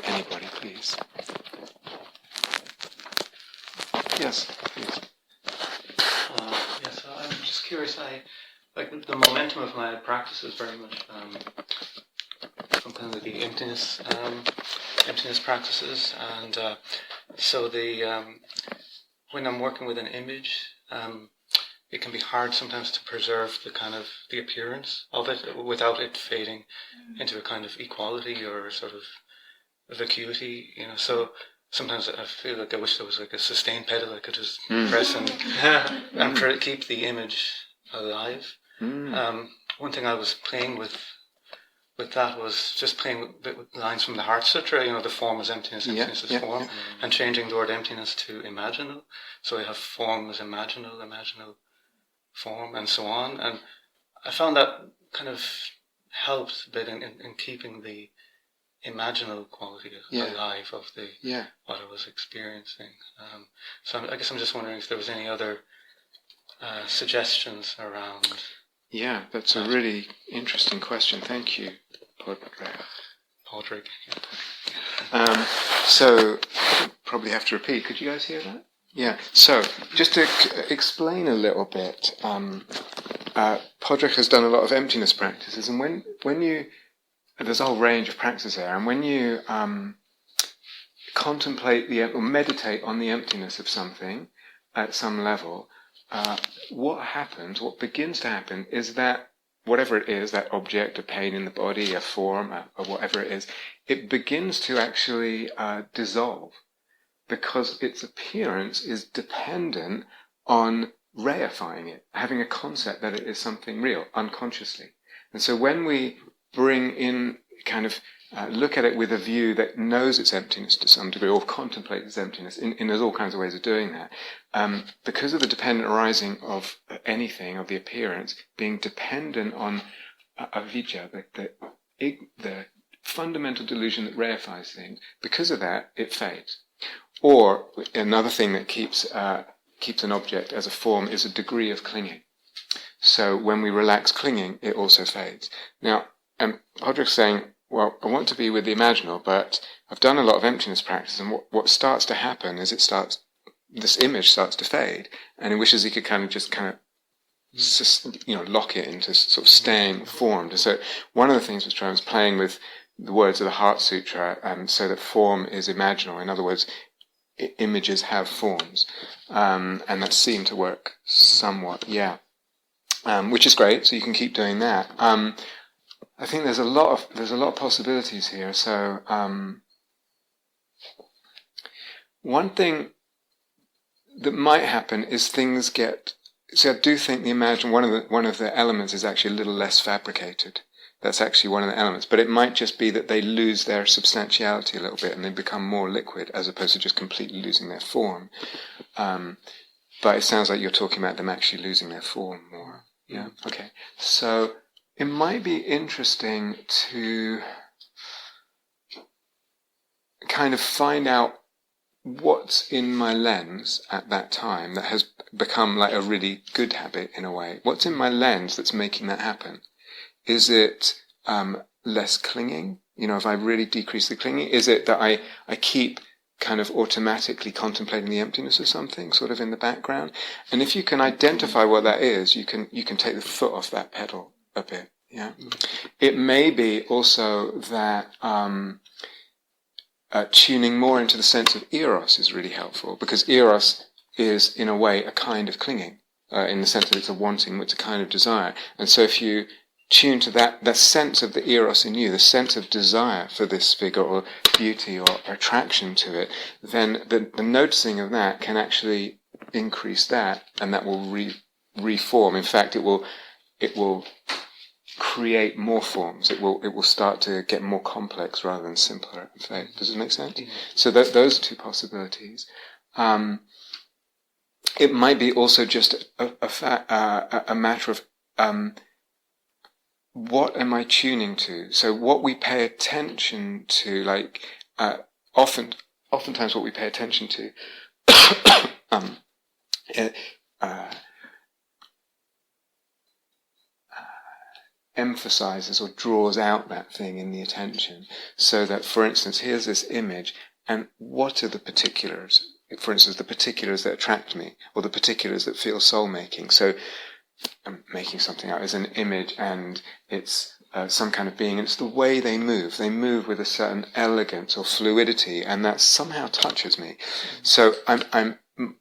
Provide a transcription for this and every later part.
Anybody, please. Yes, please. So I'm just curious. I like the momentum of my practice is very much from kind of the emptiness practices, and so when I'm working with an image, it can be hard sometimes to preserve the appearance of it without it fading into a kind of equality or sort of vacuity, So sometimes I feel like I wish there was like a sustain pedal I could just press and keep the image alive. One thing I was playing with that was just playing with lines from the Heart Sutra, the form is emptiness, emptiness is form, and changing the word emptiness to imaginal. So I have form as imaginal, form, and so on. And I found that kind of helped a bit in keeping the imaginal quality alive of what I was experiencing. So I guess I'm just wondering if there was any other suggestions around. Yeah, that's a really interesting question. Thank you, Podrick. So I probably have to repeat. Could you guys hear that? Yeah. So just to explain a little bit, Podrick has done a lot of emptiness practices, and when you there's a whole range of practices there, and when you contemplate or meditate on the emptiness of something at some level, what begins to happen is that whatever it is, that object, a pain in the body, a form, or whatever it is, it begins to actually dissolve, because its appearance is dependent on reifying it, having a concept that it is something real, unconsciously. And so when we bring in, look at it with a view that knows its emptiness to some degree, or contemplates its emptiness, and there's all kinds of ways of doing that, because of the dependent arising of anything, of the appearance, being dependent on avijja, the fundamental delusion that reifies things, because of that, it fades. Or another thing that keeps an object as a form is a degree of clinging. So when we relax clinging, it also fades. Now, Podrick's saying, well, I want to be with the imaginal, but I've done a lot of emptiness practice, and what starts to happen is this image starts to fade, and he wishes he could lock it into sort of staying formed. And so one of the things I was playing with the words of the Heart Sutra, so that form is imaginal. In other words, images have forms, and that seemed to work somewhat, which is great. So you can keep doing that. I think there's a lot of possibilities here. So one thing that might happen is things get. So I do think one of the elements is actually a little less fabricated. That's actually one of the elements, but it might just be that they lose their substantiality a little bit and they become more liquid, as opposed to just completely losing their form. But it sounds like you're talking about them actually losing their form more. Yeah. Okay. So it might be interesting to kind of find out what's in my lens at that time that has become like a really good habit in a way. What's in my lens that's making that happen? Is it less clinging? If I really decrease the clinging? Is it that I keep kind of automatically contemplating the emptiness of something sort of in the background? And if you can identify what that is, you can take the foot off that pedal a bit. Yeah. It may be also that tuning more into the sense of eros is really helpful, because eros is in a way a kind of clinging, in the sense that it's a wanting, it's a kind of desire. And so if you tune to that sense of the eros in you, the sense of desire for this figure or beauty or attraction to it, then the noticing of that can actually increase that, and that will reform. In fact, it will create more forms. It will start to get more complex rather than simpler. In fact, does it make sense? Yeah. So those are two possibilities. It might be also just a matter of what am I tuning to? So what we pay attention to, oftentimes what we pay attention to, emphasizes or draws out that thing in the attention, so that, for instance, here's this image, and what are the particulars? For instance, the particulars that attract me, or the particulars that feel soul-making. So I'm making something out as an image, and it's some kind of being, and it's the way they move. They move with a certain elegance or fluidity, and that somehow touches me. So I'm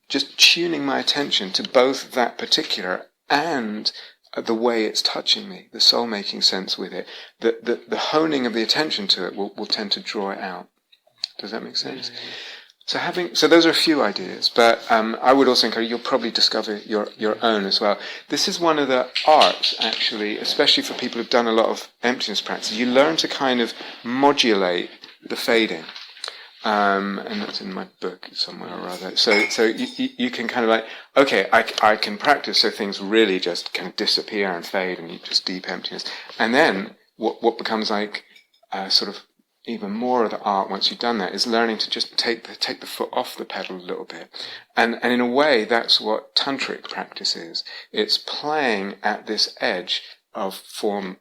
just tuning my attention to both that particular and the way it's touching me, the soul-making sense with it. The honing of the attention to it will tend to draw it out. Does that make sense? So those are a few ideas, but I would also encourage, you'll probably discover your own as well. This is one of the arts, actually, especially for people who've done a lot of emptiness practice. You learn to kind of modulate the fading. And that's in my book somewhere or other. So you can kind of like, okay, I can practice so things really just kind of disappear and fade, and you just deep emptiness. And then what becomes like sort of even more of the art once you've done that is learning to just take the foot off the pedal a little bit. And in a way, that's what tantric practice is. It's playing at this edge of form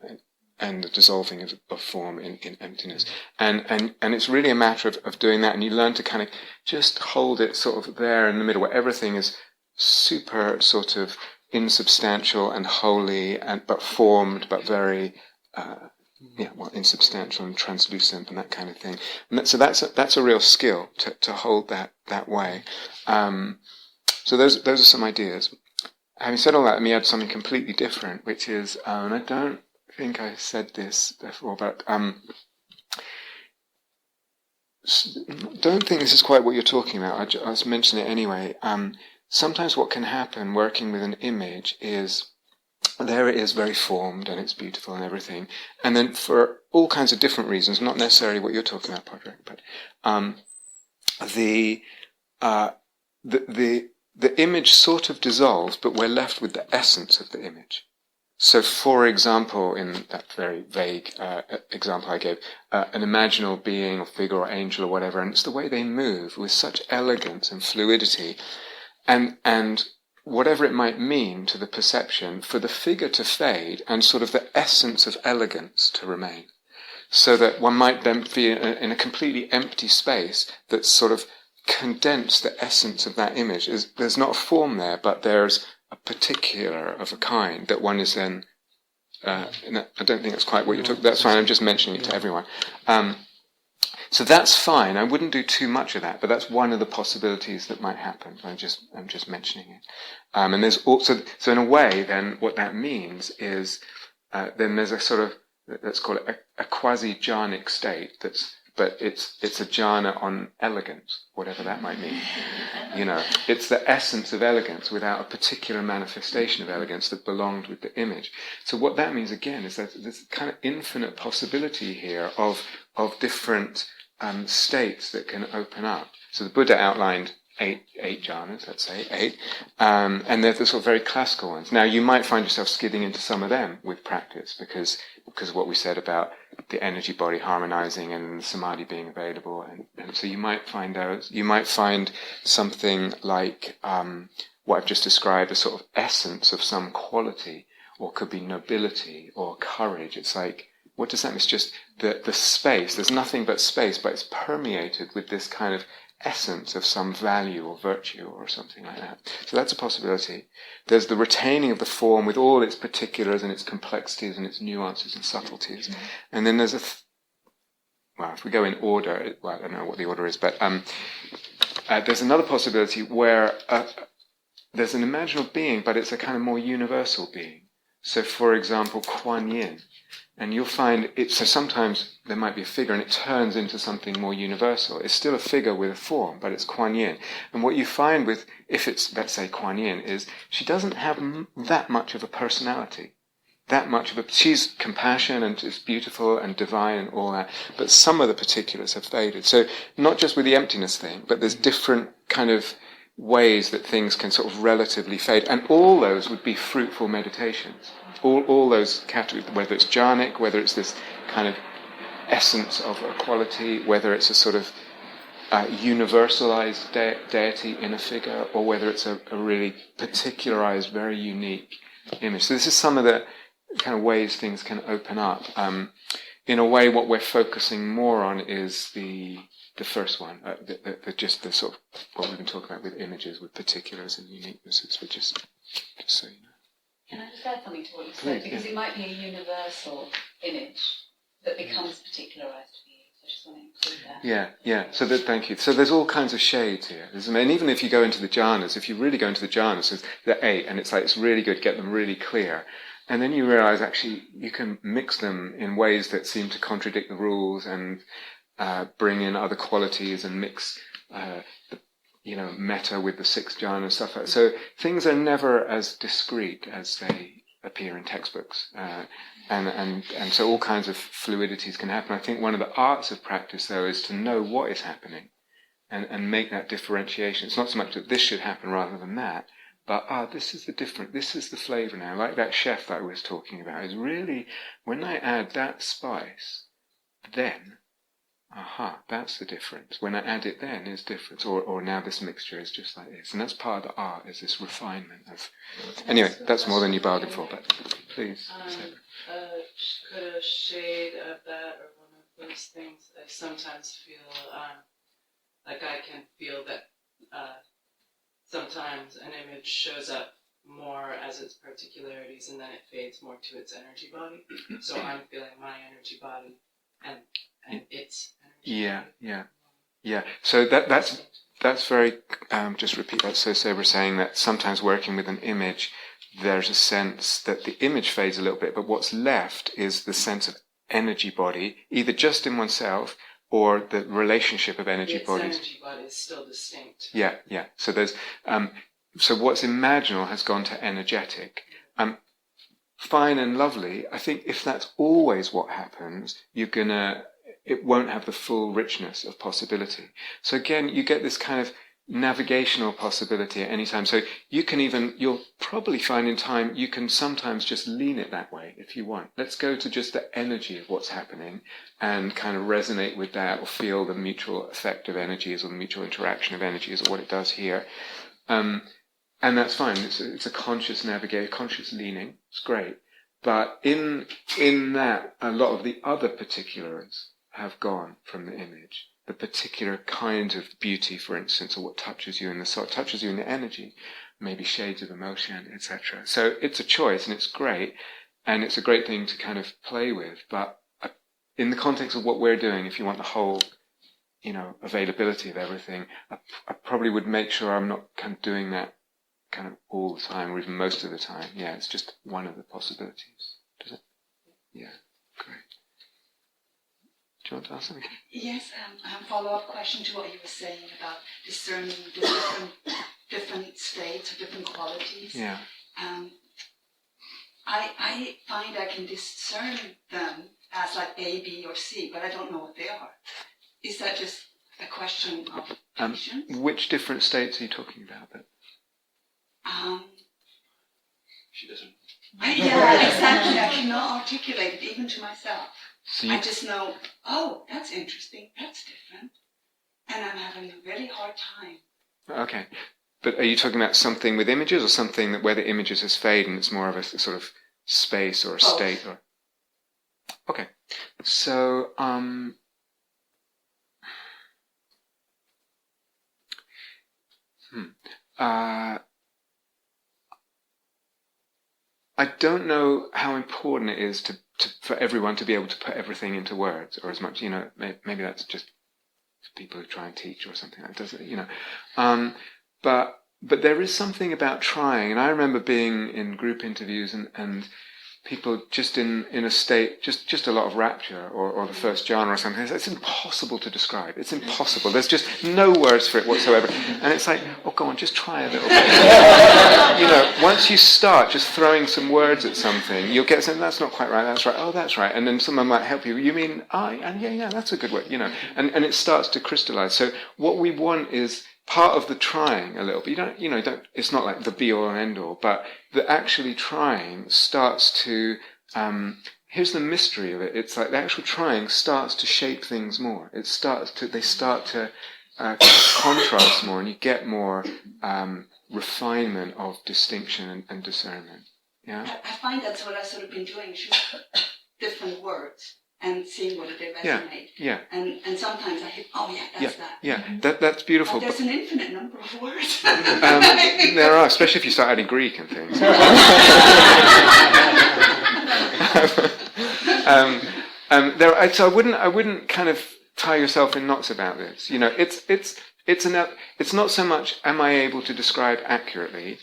and the dissolving of form in emptiness. And it's really a matter of doing that, and you learn to kind of just hold it sort of there in the middle, where everything is super sort of insubstantial and holy, but formed, but very insubstantial and translucent and that kind of thing. And so that's a real skill to hold that way. So those are some ideas. Having said all that, let me add something completely different, which is, and I don't think I said this before, but don't think this is quite what you're talking about. I just mention it anyway. Sometimes what can happen working with an image is, there it is, very formed, and it's beautiful and everything. And then for all kinds of different reasons, not necessarily what you're talking about, Padraig, but the image sort of dissolves, but we're left with the essence of the image. So, for example, in that very vague example I gave, an imaginal being or figure or angel or whatever, and it's the way they move with such elegance and fluidity, and whatever it might mean to the perception, for the figure to fade and sort of the essence of elegance to remain. So that one might then be in a completely empty space that's sort of condensed the essence of that image. There's not a form there, but there's a particular of a kind that one is then... I don't think that's quite what you're talking about. That's fine, I'm just mentioning it to everyone. So that's fine. I wouldn't do too much of that, but that's one of the possibilities that might happen. I'm just mentioning it. And there's also, so in a way, then what that means is, then there's a sort of, let's call it a quasi-jhanic state. But it's a jhana on elegance, whatever that might mean. It's the essence of elegance without a particular manifestation of elegance that belonged with the image. So what that means again is that there's kind of infinite possibility here of different states that can open up. So the Buddha outlined eight jhanas, let's say, 8, and they're the sort of very classical ones. Now, you might find yourself skidding into some of them with practice, because of what we said about the energy body harmonizing and the samadhi being available, and so you might find something like what I've just described, a sort of essence of some quality, or could be nobility or courage. It's like, what does that mean? It's just the space. There's nothing but space, but it's permeated with this kind of essence of some value or virtue or something like that. So that's a possibility. There's the retaining of the form with all its particulars and its complexities and its nuances and subtleties. Mm-hmm. And then there's if we go in order, I don't know what the order is, but there's another possibility where there's an imaginal being, but it's a kind of more universal being. So, for example, Kuan Yin. And you'll find so sometimes there might be a figure and it turns into something more universal. It's still a figure with a form, but it's Kuan Yin. And what you find with, if it's, let's say, Kuan Yin, is she doesn't have that much of a personality. She's compassion and is beautiful and divine and all that, but some of the particulars have faded. So not just with the emptiness thing, but there's different kind of ways that things can sort of relatively fade. And all those would be fruitful meditations. All those categories, whether it's jhanic, whether it's this kind of essence of a quality, whether it's a sort of universalized deity in a figure, or whether it's a really particularized, very unique image. So this is some of the kind of ways things can open up. In a way, what we're focusing more on is the first one, just the sort of what we've been talking about with images, with particulars and uniquenesses, which is just so you know. Can I just add something to what you said? Because it might be a universal image that becomes particularized for you. So I just want to include that. Yeah. So thank you. So there's all kinds of shades here. And even if you go into the jhanas, if you really go into the jhanas, there's the 8, and it's really good, get them really clear. And then you realize actually you can mix them in ways that seem to contradict the rules and bring in other qualities and mix metta with the 6 jhana and stuff like that. So things are never as discrete as they appear in textbooks. And so all kinds of fluidities can happen. I think one of the arts of practice, though, is to know what is happening and make that differentiation. It's not so much that this should happen rather than that, but this is the flavor now. Like that chef that I was talking about, is really, when I add that spice, then that's the difference. When I add it, then is different. Or now this mixture is just like this. And that's part of the art, is this refinement of... Anyway, that's more than you bargained for, but please. Could a shade of that, or one of those things, I sometimes feel like I can feel that sometimes an image shows up more as its particularities, and then it fades more to its energy body. So I'm feeling my energy body and its energy body. Yeah. So that's very, just repeat that. So we're saying that sometimes working with an image, there's a sense that the image fades a little bit, but what's left is the sense of energy body, either just in oneself or the relationship of energy bodies. Energy body is still distinct. Yeah. So there's, so what's imaginal has gone to energetic. Fine and lovely. I think if that's always what happens, it won't have the full richness of possibility. So again, you get this kind of navigational possibility at any time. So you'll probably find in time, you can sometimes just lean it that way if you want. Let's go to just the energy of what's happening and kind of resonate with that, or feel the mutual effect of energies, or the mutual interaction of energies, or what it does here. And that's fine. It's a conscious navigation, conscious leaning. It's great. But in that, a lot of the other particulars have gone from the image. The particular kind of beauty, for instance, or what touches you in the soul, touches you in the energy, maybe shades of emotion, etc. So it's a choice, and it's great, and it's a great thing to kind of play with. But in the context of what we're doing, if you want the whole, availability of everything, I probably would make sure I'm not kind of doing that kind of all the time, or even most of the time. Yeah, it's just one of the possibilities. Does it? Yeah, great. Do you want to ask something? Yes, a follow-up question to what you were saying about discerning the different states or different qualities. Yeah. I find I can discern them as like A, B, or C, but I don't know what they are. Is that just a question of patience? Which different states are you talking about? She doesn't. Yeah, exactly. I cannot articulate it even to myself. So I just know, that's interesting, that's different. And I'm having a very hard time. Okay. But are you talking about something with images, or something where the images has faded and it's more of a sort of space or a state? Or... Okay. So, I don't know how important it is for everyone to be able to put everything into words, or as much, maybe that's just for people who try and teach or something. That does it, But there is something about trying, and I remember being in group interviews and people just in a state, just a lot of rapture, or the first jhana or something. It's impossible to describe. It's impossible. There's just no words for it whatsoever. And it's like, go on, just try a little bit. Once you start just throwing some words at something, you'll get something, that's not quite right, that's right, that's right. And then someone might help you. You mean, yeah, that's a good word, And it starts to crystallize. So what we want is part of the trying a little bit. You don't. It's not like the be-all and end-all, but the actually trying starts to. Here's the mystery of it. It's like the actual trying starts to shape things more. They start to contrast more, and you get more refinement of distinction and discernment. Yeah. I find that's what I've sort of been doing, choose different words and seeing whether they resonate. Yeah. And sometimes I hit, oh yeah, that's that. Yeah, that's beautiful. But there's an infinite number of words. There are, especially if you start adding Greek and things. So I wouldn't kind of tie yourself in knots about this. You know, it's not so much am I able to describe accurately.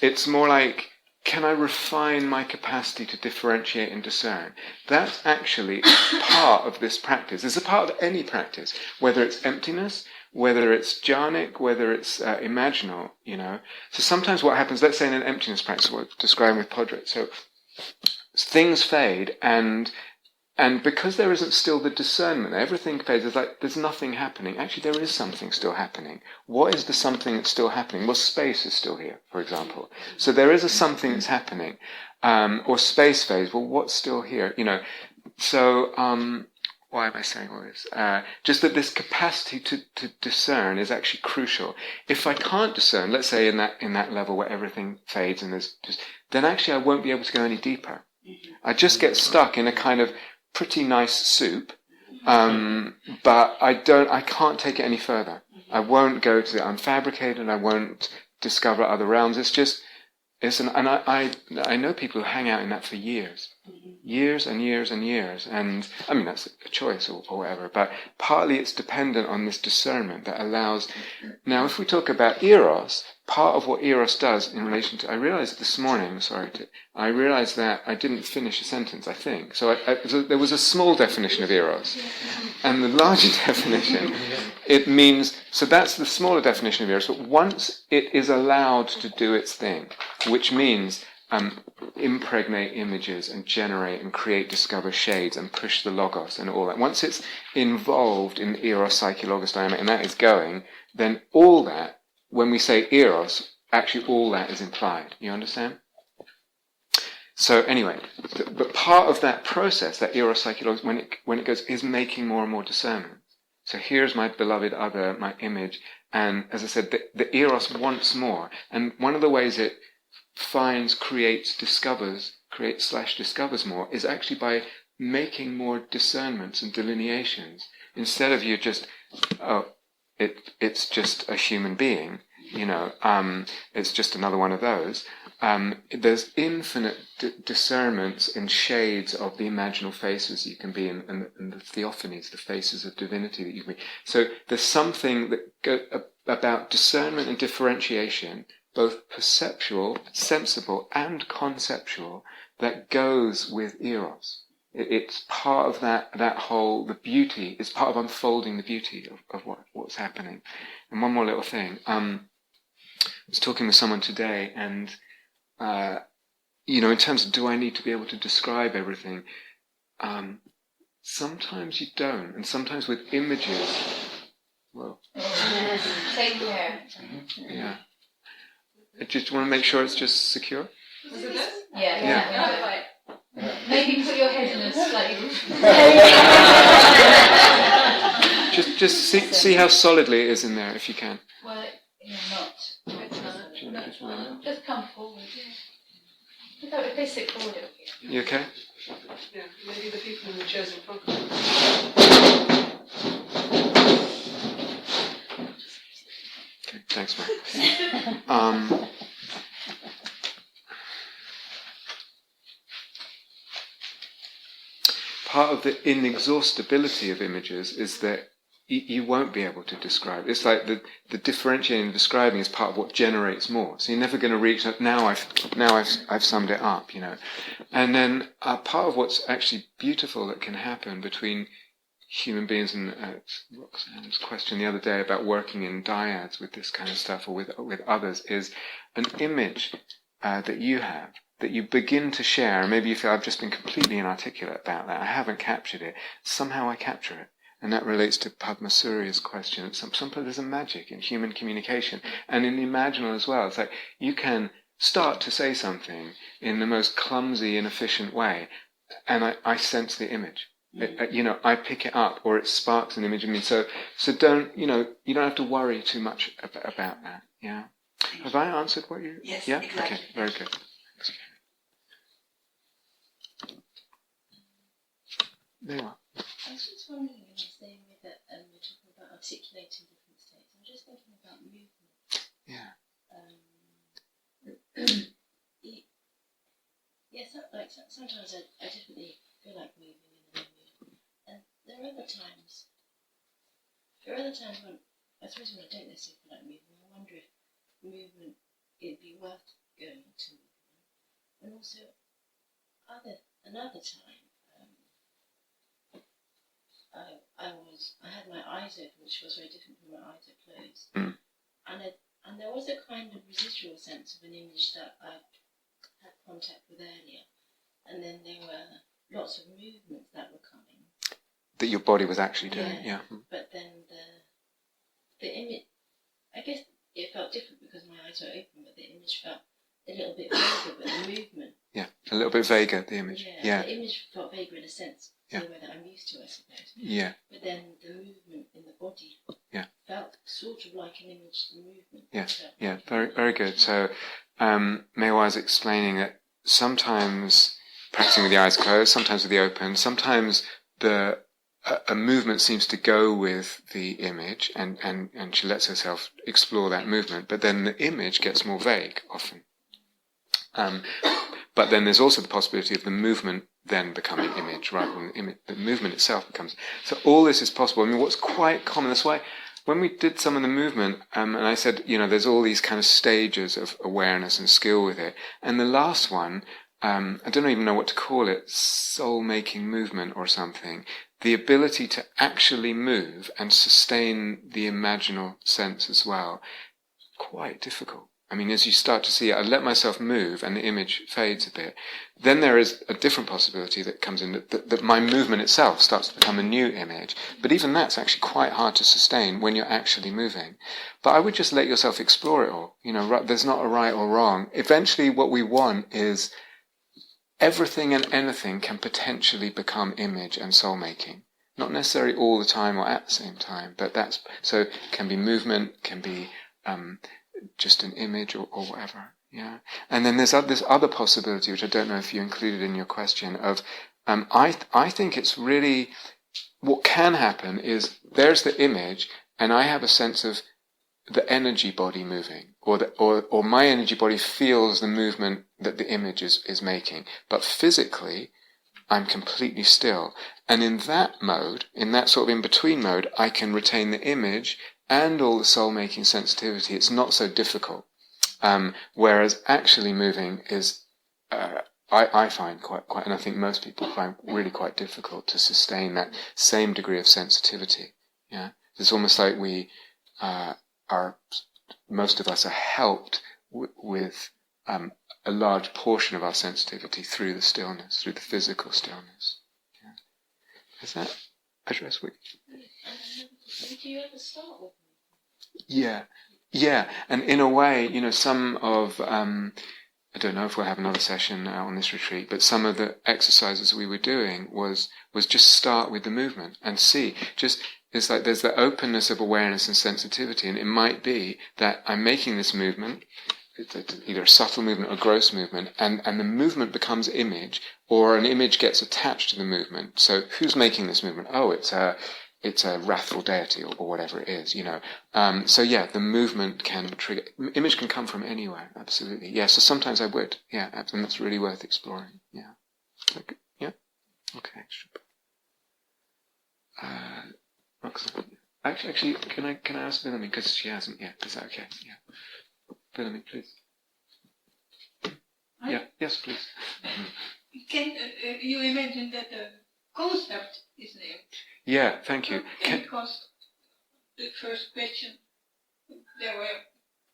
It's more like, can I refine my capacity to differentiate and discern? That's actually part of this practice. It's a part of any practice, whether it's emptiness, whether it's jhanic, whether it's imaginal, you know. So sometimes what happens, let's say in an emptiness practice, what I'm describing with Podrick, so things fade, and because there isn't still the discernment, everything fades, it's like there's nothing happening. Actually, there is something still happening. What is the something that's still happening? Well, space is still here, for example. So there is a something that's happening. Or space fades, well, what's still here? You know, so why am I saying all this? Just that this capacity to discern is actually crucial. If I can't discern, let's say in that level where everything fades and there's just, then actually I won't be able to go any deeper. I just get stuck in a kind of pretty nice soup, but I can't take it any further. I won't go to the unfabricated, I won't discover other realms. And I know people who hang out in that for years and years and years, and I mean that's a choice or whatever, but partly it's dependent on this discernment that allows. Now if we talk about eros, part of what eros does in relation to, I realized this morning, I realized that I didn't finish a sentence, I think. So there was a small definition of eros, and the larger definition, it means, so that's the smaller definition of eros, but once it is allowed to do its thing, which means impregnate images and generate and create, discover shades and push the logos and all that. Once it's involved in the eros, psyche, logos dynamic, and that is going, then all that, when we say eros, actually all that is implied. You understand? So anyway, but part of that process, that eros, psyche, logos, when it goes, is making more and more discernment. So here's my beloved other, my image, and as I said, the eros wants more. And one of the ways it finds, creates, discovers more is actually by making more discernments and delineations. Instead of you just, it's just a human being, you know, it's just another one of those. There's infinite discernments and shades of the imaginal faces you can be and the theophanies, the faces of divinity that you can be. So there's something about discernment and differentiation, both perceptual, sensible, and conceptual, that goes with eros. It's part of that whole, the beauty, it's part of unfolding the beauty of what's happening. And one more little thing. I was talking with someone today, and, you know, in terms of do I need to be able to describe everything, sometimes you don't, and sometimes with images, well. Take care. Yeah. I just want to make sure it's just secure. Was it this? Yeah. Maybe put your head in a slightly. just see how solidly it is in there, if you can. Well, you're not. Just come forward. Yeah. If they sit forward, it'll be. You okay? Yeah. Maybe the people in the chairs in front. Okay, thanks, Mike. Part of the inexhaustibility of images is that you won't be able to describe. It's like the differentiating and describing is part of what generates more. So you're never going to reach. Now I've summed it up, you know. And then part of what's actually beautiful that can happen between human beings, and Roxanne's question the other day about working in dyads with this kind of stuff, or with others, is an image that you have, that you begin to share. Maybe you feel I've just been completely inarticulate about that. I haven't captured it. Somehow I capture it. And that relates to Padma Surya's question. Sometimes there's a magic in human communication, and in the imaginal as well. It's like you can start to say something in the most clumsy, inefficient way, and I sense the image. You know, I pick it up, or it sparks an image in me. So don't, you know, you don't have to worry too much about that. Yeah. Have I answered what you? Yes. Yeah. Exactly. Okay. Very good. There you are. I was just wondering, when you're saying that we're talking about articulating different states, I'm just thinking about movement. Yeah. Yes, like sometimes I definitely feel like moving and then move, and there are other times when I suppose when I don't necessarily feel like moving, I wonder if movement it'd be worth going to movement, and also another time. I had my eyes open, which was very different from my eyes are closed, and there was a kind of residual sense of an image that I had contact with earlier, and then there were lots of movements that were coming. That your body was actually doing, yeah. But then the image, I guess it felt different because my eyes were open, but the image felt a little bit vaguer, but the movement. Yeah, a little bit vaguer, the image. Yeah. The image felt vaguer in a sense, in a way that I'm used to, I suppose. Yeah. But then the movement in the body felt sort of like an image, the movement. Yeah, very, very good. So, Mei was explaining that sometimes practicing with the eyes closed, sometimes with the open, sometimes a movement seems to go with the image, and she lets herself explore that movement, but then the image gets more vague often. But then there's also the possibility of the movement then becoming image, rather than the movement itself becomes. So all this is possible. I mean, what's quite common, that's why when we did some of the movement, and I said, there's all these kind of stages of awareness and skill with it, and the last one, I don't even know what to call it, soul-making movement or something, the ability to actually move and sustain the imaginal sense as well, quite difficult. I mean, as you start to see, I let myself move and the image fades a bit. Then there is a different possibility that comes in, that my movement itself starts to become a new image. But even that's actually quite hard to sustain when you're actually moving. But I would just let yourself explore it all. There's not a right or wrong. Eventually what we want is everything and anything can potentially become image and soul-making. Not necessarily all the time or at the same time, but so it can be movement, can be just an image or whatever, yeah. And then there's this other possibility, which I don't know if you included in your question, of I think it's really, what can happen is there's the image, and I have a sense of the energy body moving, or my energy body feels the movement that the image is making, but physically I'm completely still. And in that mode, in that sort of in-between mode, I can retain the image and all the soul-making sensitivity. It's not so difficult. Whereas actually moving is, I find quite, and I think most people find really quite difficult to sustain that same degree of sensitivity. Yeah, it's almost like most of us are helped with a large portion of our sensitivity through the stillness, through the physical stillness. Yeah. Does that address what? Do you ever start with? Yeah, and in a way, some of I don't know if we'll have another session on this retreat, but some of the exercises we were doing was just start with the movement and see. It's like there's the openness of awareness and sensitivity, and it might be that I'm making this movement. It's either a subtle movement or gross movement, and the movement becomes image, or an image gets attached to the movement. So who's making this movement? Oh, it's a wrathful deity or whatever it is, So yeah, the movement can trigger. Image can come from anywhere, absolutely. Yeah, so sometimes I would, yeah, and that's really worth exploring. Yeah. Okay. Yeah. Okay. Roxanne. Actually, can I ask Billamy, because she hasn't yet? Is that okay? Yeah. Billamy, please. Yeah. Yes, please. Can you imagine that the concept is there? Yeah, thank you. Because the first question, there were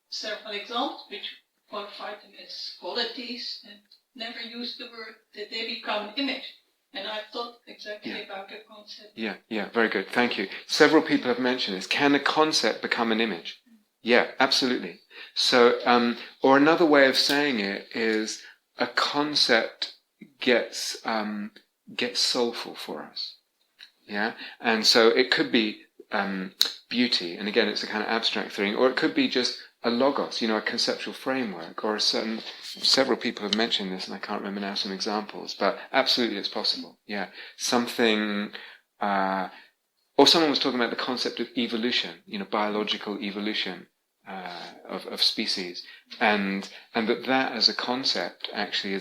several examples which qualified them as qualities and never used the word that they become image. And I thought exactly about the concept. Yeah, very good. Thank you. Several people have mentioned this. Can a concept become an image? Yeah, absolutely. So, or another way of saying it is a concept gets soulful for us. Yeah, and so it could be beauty, and again, it's a kind of abstract thing, or it could be just logos, a conceptual framework, or several people have mentioned this, and I can't remember now some examples, but absolutely it's possible. Yeah. Something, or someone was talking about the concept of evolution, biological evolution, of species, and that as a concept actually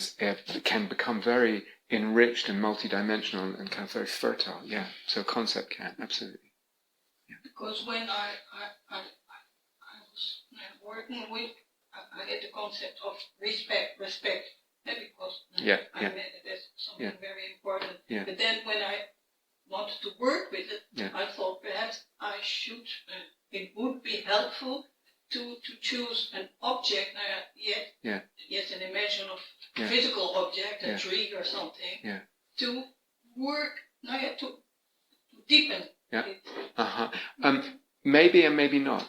can become very enriched and multidimensional and kind of very fertile. Yeah. So a concept can, absolutely. Yeah. Because when I was working with, I had the concept of respect, because I meant it as something very important. Yeah. But then when I wanted to work with it, I thought perhaps I should, it would be helpful to choose an object, yes, an imaginal physical object, a tree or something, to work, to deepen it. Maybe and maybe not,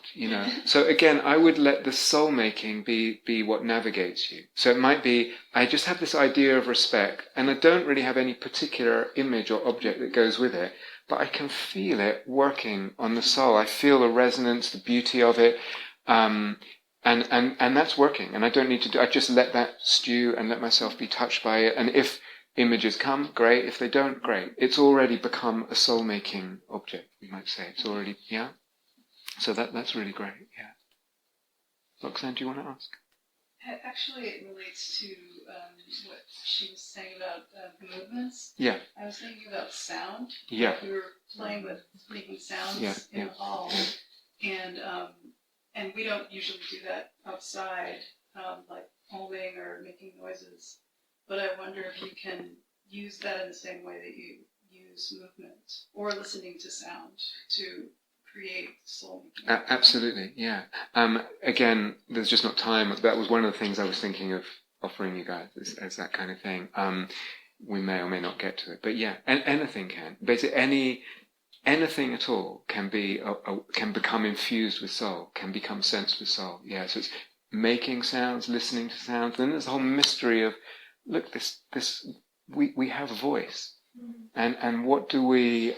So again, I would let the soul-making be what navigates you. So it might be, I just have this idea of respect, and I don't really have any particular image or object that goes with it, but I can feel it working on the soul. I feel the resonance, the beauty of it, and that's working. And I don't need to I just let that stew and let myself be touched by it. And if images come, great. If they don't, great. It's already become a soul-making object, we might say. It's already, So that's really great, yeah. Roxanne, do you want to ask? Actually, it relates to what she was saying about movements. Yeah. I was thinking about sound. Yeah. We were playing with making sounds in the hall, and we don't usually do that outside, like humming or making noises. But I wonder if you can use that in the same way that you use movement or listening to sound to create soul. Absolutely, yeah. Again, there's just not time. That was one of the things I was thinking of offering you guys as that kind of thing. We may or may not get to it, but yeah, anything can. Basically, anything at all can become infused with soul, can become sensed with soul. Yeah, so it's making sounds, listening to sounds. Then there's the whole mystery of, look, we have a voice, and what do we,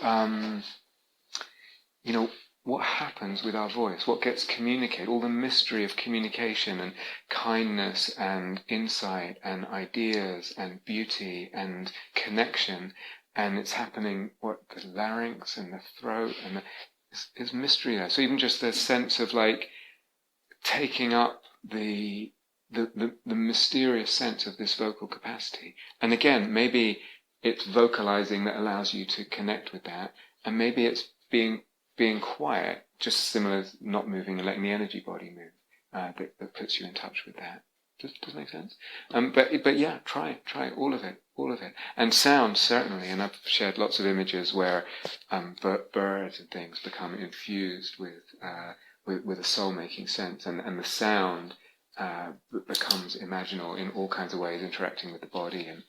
what happens with our voice? What gets communicated? All the mystery of communication and kindness and insight and ideas and beauty and connection. And it's happening, the larynx and the throat, and there's mystery there. So even just the sense of like taking up the mysterious sense of this vocal capacity. And again, maybe it's vocalizing that allows you to connect with that, and maybe it's being quiet, just similar as not moving and letting the energy body move, that puts you in touch with that. Does that make sense? But yeah, try all of it. And sound, certainly, and I've shared lots of images where birds and things become infused with a soul-making sense, and the sound becomes imaginal in all kinds of ways, interacting with the body and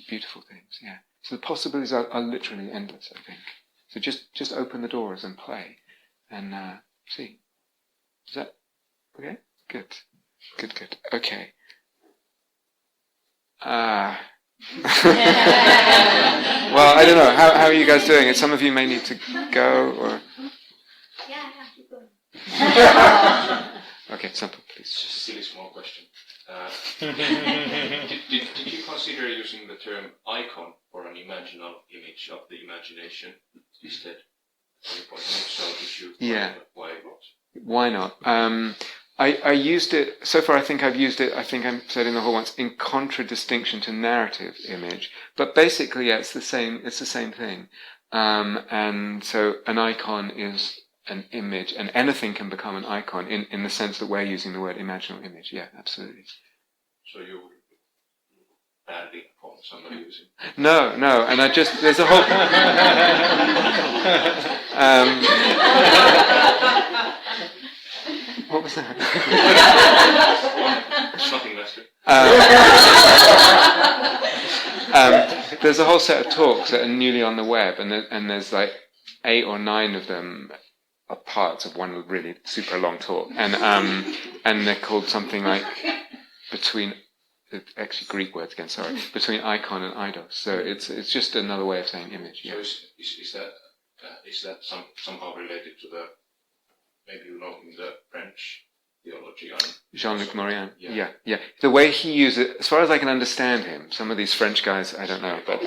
beautiful things, yeah. So the possibilities are literally endless, I think. So just open the doors and play, and see. Is that okay? Good. Okay. Well, I don't know. How are you guys doing? Some of you may need to go, or. Yeah, keep going. Okay, simple, please. It's just a silly small question. Did you consider using the term icon for an imaginal image of the imagination instead? At any point, so did you? Yeah. Why not? Why not? I used it, so far I think I've used it, I think I'm said in the whole once, in contradistinction to narrative image. But basically, yeah, it's the same thing. And so an icon is an image, and anything can become an icon in the sense that we're using the word imaginal image. Yeah, absolutely. So you would badly upon somebody using? No, and there's a whole... what was that? Nothing less. There's a whole set of talks that are newly on the web, and there's like 8 or 9 of them are parts of one really super long talk, and they're called something like between, actually Greek words again, sorry, between icon and eidos. So it's just another way of saying image. Yeah. So is that somehow related to the, maybe in the French theology on Jean-Luc Morin. Yeah. Yeah. The way he uses it, as far as I can understand him, some of these French guys, I don't know, but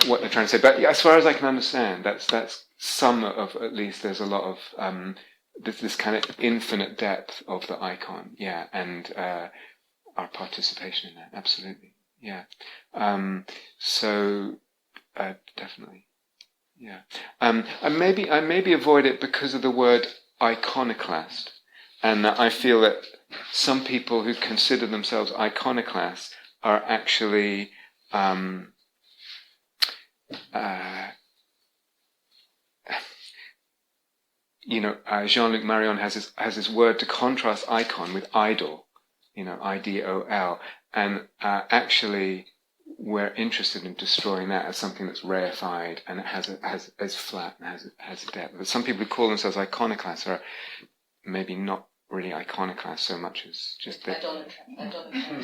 what they're trying to say. But as far as I can understand, that's some of, at least there's a lot of this kind of infinite depth of the icon. Yeah, and our participation in that, absolutely. Yeah. Definitely. Yeah. I maybe avoid it because of the word iconoclast. And I feel that some people who consider themselves iconoclasts are actually Jean-Luc Marion has this word to contrast icon with idol, IDOL, and actually we're interested in destroying that as something that's reified and it has flat and has a depth. But some people who call themselves iconoclasts are maybe not really iconoclasts so much as just that.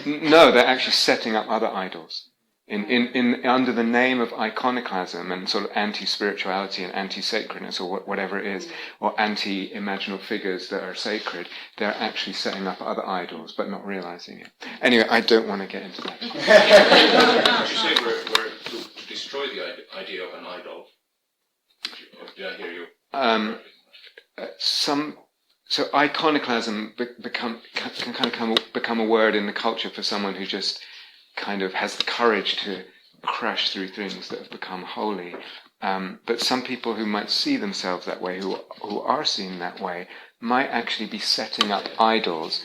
No, they're actually setting up other idols in under the name of iconoclasm and sort of anti-spirituality and anti-sacredness or whatever it is, or anti-imaginal figures that are sacred. They're actually setting up other idols, but not realizing it. Anyway, I don't want to get into that. Did you say we're to destroy the idea of an idol? Did I hear you? So iconoclasm can kind of become a word in the culture for someone who just kind of has the courage to crash through things that have become holy. But some people who might see themselves that way, who are seen that way, might actually be setting up idols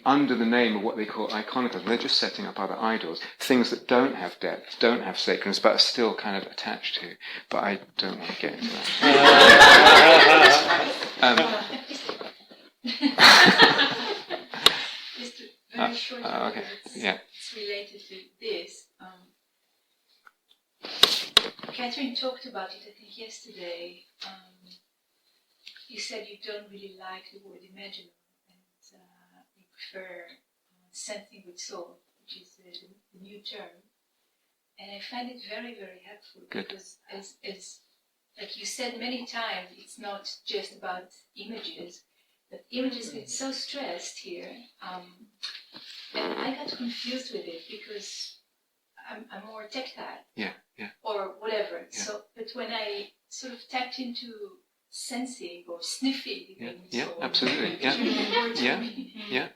under the name of what they call iconoclasm. They're just setting up other idols, things that don't have depth, don't have sacredness, but are still kind of attached to. But I don't want to get into that. Just a very short okay. Yeah. It's related to this. Catherine talked about it, I think, yesterday. You said you don't really like the word imaginal, and you prefer sensing with soul, which is the new term. And I find it very, very helpful. Good. Because as like you said many times, it's not just about images. But images get so stressed here, and I got confused with it because I'm more tactile. Yeah. Or whatever. Yeah. So, but when I sort of tapped into sensing or sniffing, Yeah, absolutely. Yeah.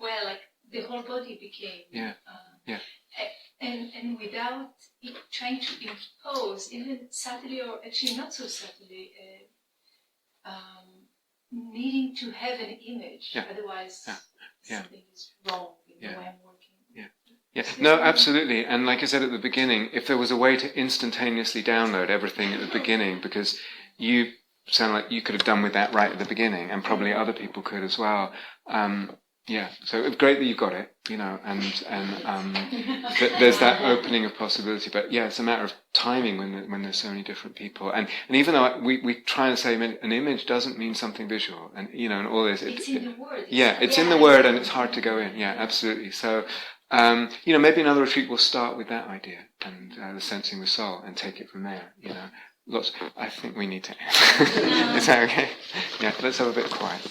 Well, like the whole body became. And without it trying to impose, even subtly or actually not so subtly, needing to have an image, otherwise something is wrong in the way I'm working. Yeah, no, absolutely. And like I said at the beginning, if there was a way to instantaneously download everything at the beginning, because you sound like you could have done with that right at the beginning, and probably other people could as well. So it's great that you got it, and there's that opening of possibility. But yeah, it's a matter of timing when there's so many different people. And even though we try and say an image doesn't mean something visual, and and all this. It's in the word. It's in the word, and it's hard to go in. Yeah, absolutely. So. Maybe another retreat will start with that idea and the sensing the soul and take it from there. I think we need to end. Is that okay? Yeah, let's have a bit of quiet.